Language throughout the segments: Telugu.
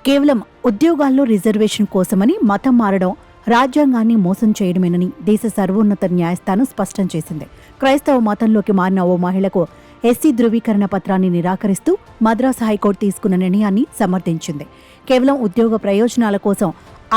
కేవలం ఉద్యోగాల్లో రిజర్వేషన్ కోసమని మతం మారడం రాజ్యాంగాన్ని మోసం చేయడమేనని దేశ సర్వోన్నత న్యాయస్థానం స్పష్టం చేసింది. క్రైస్తవ మతంలోకి మారిన ఓ మహిళకు ఎస్సీ ధృవీకరణ పత్రాన్ని నిరాకరిస్తూ మద్రాసు హైకోర్టు తీసుకున్న నిర్ణయాన్ని సమర్థించింది. కేవలం ఉద్యోగ ప్రయోజనాల కోసం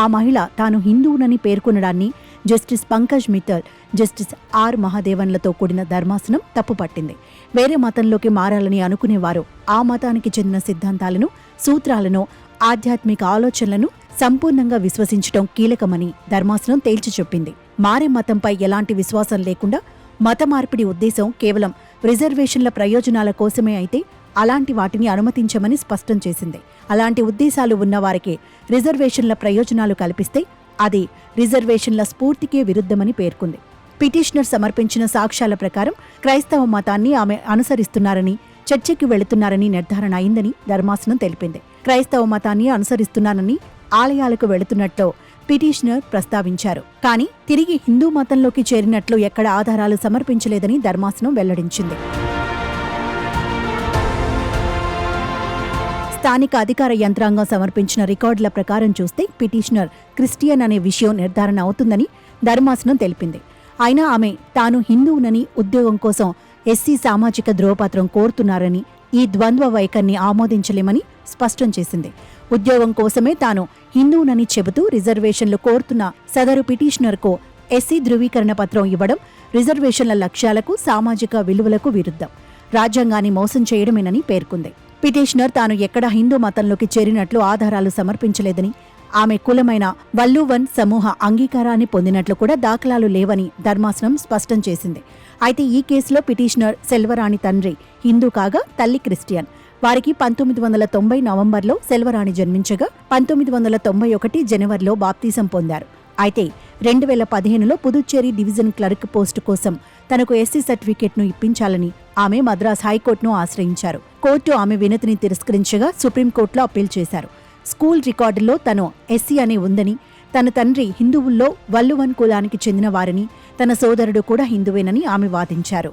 ఆ మహిళ తాను హిందువునని పేర్కొనడాన్ని justice Pankaj Mittal, justice R మహాదేవన్లతో కూడిన ధర్మాసనం తప్పుపట్టింది. వేరే మతంలోకి మారాలని అనుకునేవారు ఆ మతానికి చెందిన సిద్ధాంతాలను, సూత్రాలను, ఆధ్యాత్మిక ఆలోచనలను సంపూర్ణంగా విశ్వసించడం కీలకమని ధర్మాసనం తేల్చి చెప్పింది. మారే మతంపై ఎలాంటి విశ్వాసం లేకుండా మత మార్పిడి ఉద్దేశం కేవలం రిజర్వేషన్ల ప్రయోజనాల కోసమే అయితే అలాంటి వాటిని అనుమతించమని స్పష్టం చేసింది. అలాంటి ఉద్దేశాలు ఉన్నవారికి రిజర్వేషన్ల ప్రయోజనాలు కల్పిస్తే అది రిజర్వేషన్ల స్ఫూర్తికే విరుద్ధమని పేర్కొంది. పిటిషనర్ సమర్పించిన సాక్ష్యాల ప్రకారం క్రైస్తవ మతాన్ని ఆమె అనుసరిస్తున్నారని, చర్చకి వెళుతున్నారని నిర్ధారణ అయిందని ధర్మాసనం తెలిపింది. క్రైస్తవ మతాన్ని అనుసరిస్తున్నానని ఆలయాలకు వెళుతున్నట్లు పిటిషనర్ ప్రస్తావించారు. కానీ తిరిగి హిందూ మతంలోకి చేరినట్లు ఎక్కడ ఆధారాలు సమర్పించలేదని ధర్మాసనం వెల్లడించింది. స్థానిక అధికార యంత్రాంగం సమర్పించిన రికార్డుల ప్రకారం చూస్తే పిటిషనర్ క్రిస్టియన్ అనే విషయం నిర్ధారణ అవుతుందని ధర్మాసనం తెలిపింది. అయినా ఆమె తాను హిందువునని, ఉద్యోగం కోసం ఎస్సీ సామాజిక ధ్రువపత్రం కోరుతున్నారని, ఈ ద్వంద్వ వైఖరిని ఆమోదించలేమని స్పష్టం చేసింది. ఉద్యోగం కోసమే తాను హిందువునని చెబుతూ రిజర్వేషన్లు కోరుతున్న సదరు పిటిషనర్కు ఎస్సీ ధృవీకరణ పత్రం ఇవ్వడం రిజర్వేషన్ల లక్ష్యాలకు, సామాజిక విలువలకు విరుద్ధం, రాజ్యాంగాన్ని మోసం చేయడమేనని పేర్కొంది. పిటిషనర్ తాను ఎక్కడా హిందూ మతంలోకి చేరినట్లు ఆధారాలు సమర్పించలేదని, ఆమె కులమైన వల్లూవన్ సమూహ అంగీకారాన్ని పొందినట్లు కూడా దాఖలాలు లేవని ధర్మాసనం స్పష్టం చేసింది. అయితే ఈ కేసులో పిటిషనర్ సెల్వరాణి తండ్రి హిందూ కాగా తల్లి క్రిస్టియన్. వారికి 1990 నవంబర్లో సెల్వరాణి జన్మించగా 1991 జనవరిలో బాప్తీసం పొందారు. అయితే 2015లో పుదుచ్చేరి డివిజన్ క్లర్క్ పోస్టు కోసం తనకు ఎస్సీ సర్టిఫికెట్ను ఇప్పించాలని ఆమె మద్రాస్ హైకోర్టును ఆశ్రయించారు. కోర్టు ఆమె వినతిని తిరస్కరించగా సుప్రీంకోర్టులో అప్పీల్ చేశారు. స్కూల్ రికార్డుల్లో తను ఎస్సీ అని ఉందని, తన తండ్రి హిందువుల్లో వల్లువన్ కులానికి చెందిన వారని, తన సోదరుడు కూడా హిందువేనని ఆమె వాదించారు.